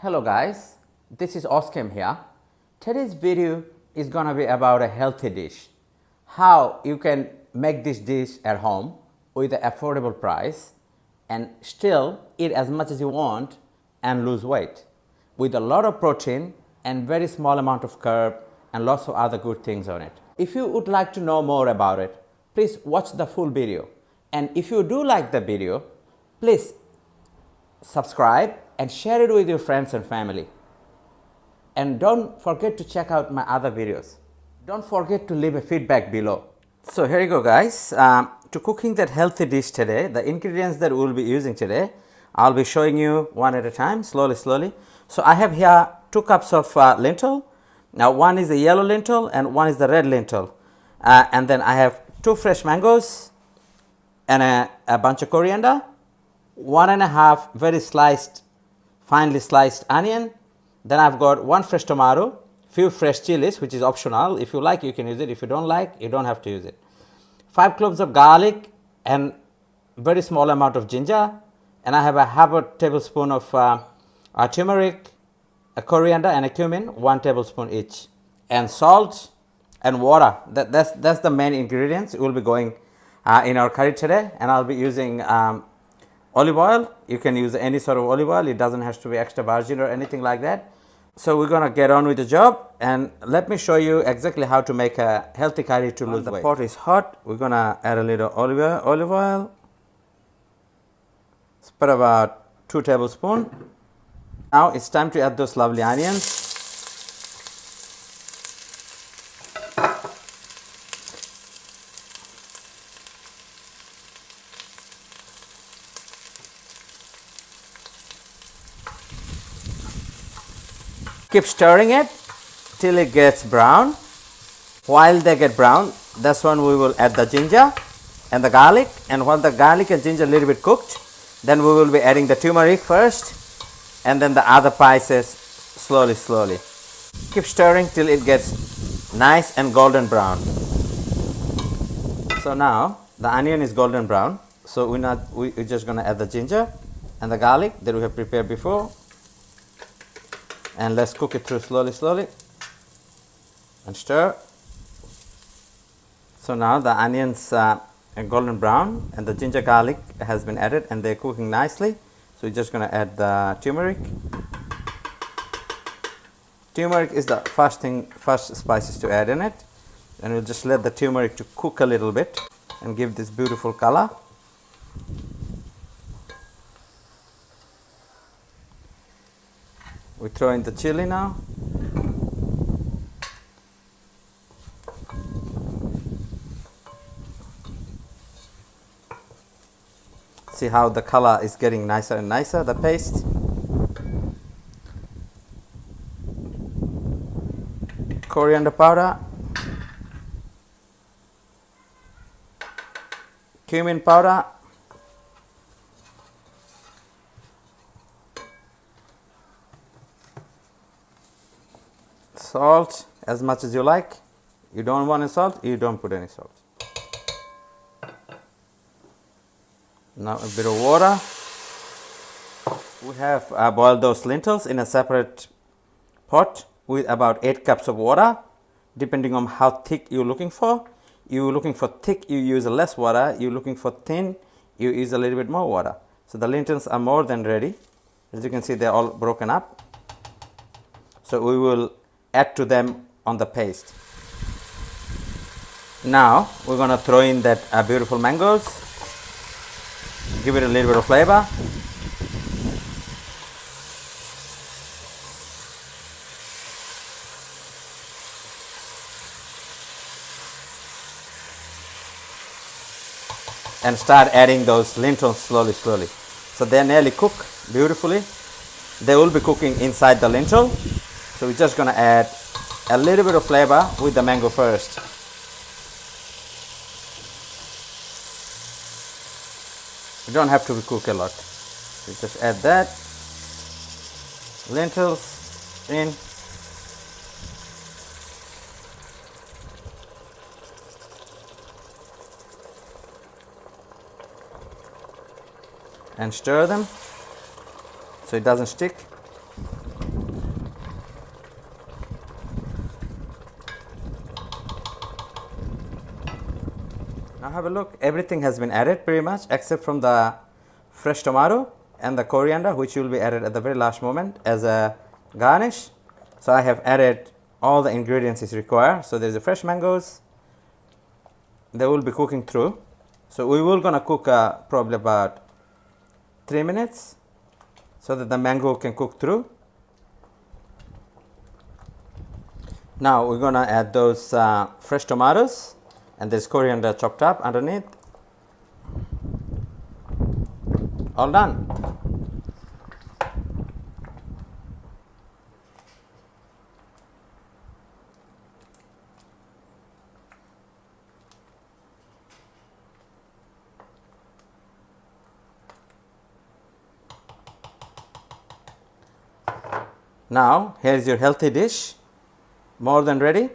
Hello guys, this is Oscar here. Today's video is gonna be about a healthy dish. How you can make this dish at home with an affordable price and still eat as much as you want and lose weight with a lot of protein and very small amount of carb and lots of other good things on it. If you would like to know more about it, please watch the full video. And if you do like the video, please subscribe and share it with your friends and family. And don't forget to check out my other videos. Don't forget to leave a feedback below. So here you go guys. To cooking that healthy dish today, the ingredients that we'll be using today, I'll be showing you one at a time, slowly. So I have here 2 cups of lentil. Now one is the yellow lentil and one is the red lentil. And then I have 2 fresh mangoes and a bunch of coriander, 1.5 very finely sliced onion. Then I've got 1 fresh tomato, few fresh chilies, which is optional. If you like, you can use it. If you don't like, you don't have to use it. 5 cloves of garlic and very small amount of ginger. And I have a half a tablespoon of turmeric, a coriander and a cumin, 1 tablespoon each. And salt and water. That's the main ingredients we'll be going in our curry today. And I'll be using olive oil. You can use any sort of olive oil. It doesn't have to be extra virgin or anything like that. So we're going to get on with the job, and let me show you exactly how to make a healthy curry to lose weight. The pot is hot. We're going to add a little olive oil. Spread about 2 tablespoons. Now it's time to add those lovely onions. Keep stirring it till it gets brown. While they get brown, that's when we will add the ginger and the garlic. And while the garlic and ginger a little bit cooked, then we will be adding the turmeric first and then the other spices slowly. Keep stirring till it gets nice and golden brown. So now the onion is golden brown. So we're just going to add the ginger and the garlic that we have prepared before. And let's cook it through slowly and stir. So now the onions are golden brown and the ginger garlic has been added and they're cooking nicely. So we're just going to add the turmeric. Turmeric is the first spices to add in it, and we'll just let the turmeric to cook a little bit and give this beautiful color. We throw in the chili now. See how the color is getting nicer and nicer, the paste. Coriander powder. Cumin powder. Salt as much as you like. You don't want any salt, you don't put any salt. Now a bit of water. We have boiled those lentils in a separate pot with about 8 cups of water, depending on how thick you're looking for. You're looking for thick, you use less water. You're looking for thin, you use a little bit more water. So the lentils are more than ready. As you can see, they're all broken up. So we will add to them on the paste. Now we're going to throw in that beautiful mangoes, give it a little bit of flavor. And start adding those lentils slowly. So they're nearly cooked beautifully. They will be cooking inside the lentil. So we're just going to add a little bit of flavor with the mango first. You don't have to cook a lot. So just add that. Lentils in. And stir them so it doesn't stick. Now have a look. Everything has been added pretty much except from the fresh tomato and the coriander, which will be added at the very last moment as a garnish. So I have added all the ingredients is required. So there's the fresh mangoes. They will be cooking through. So we will gonna cook probably about 3 minutes so that the mango can cook through. Now we're gonna add those fresh tomatoes, and there's coriander chopped up underneath. All done. Now here's your healthy dish, more than ready,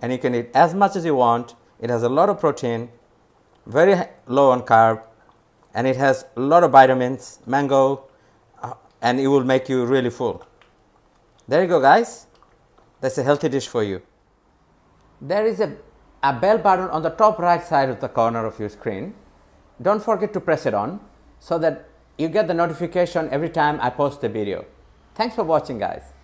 and you can eat as much as you want. It has a lot of protein, very low on carb, and it has a lot of vitamins, mango, and it will make you really full. There you go, guys. That's a healthy dish for you. There is a bell button on the top right side of the corner of your screen. Don't forget to press it on so that you get the notification every time I post a video. Thanks for watching, guys.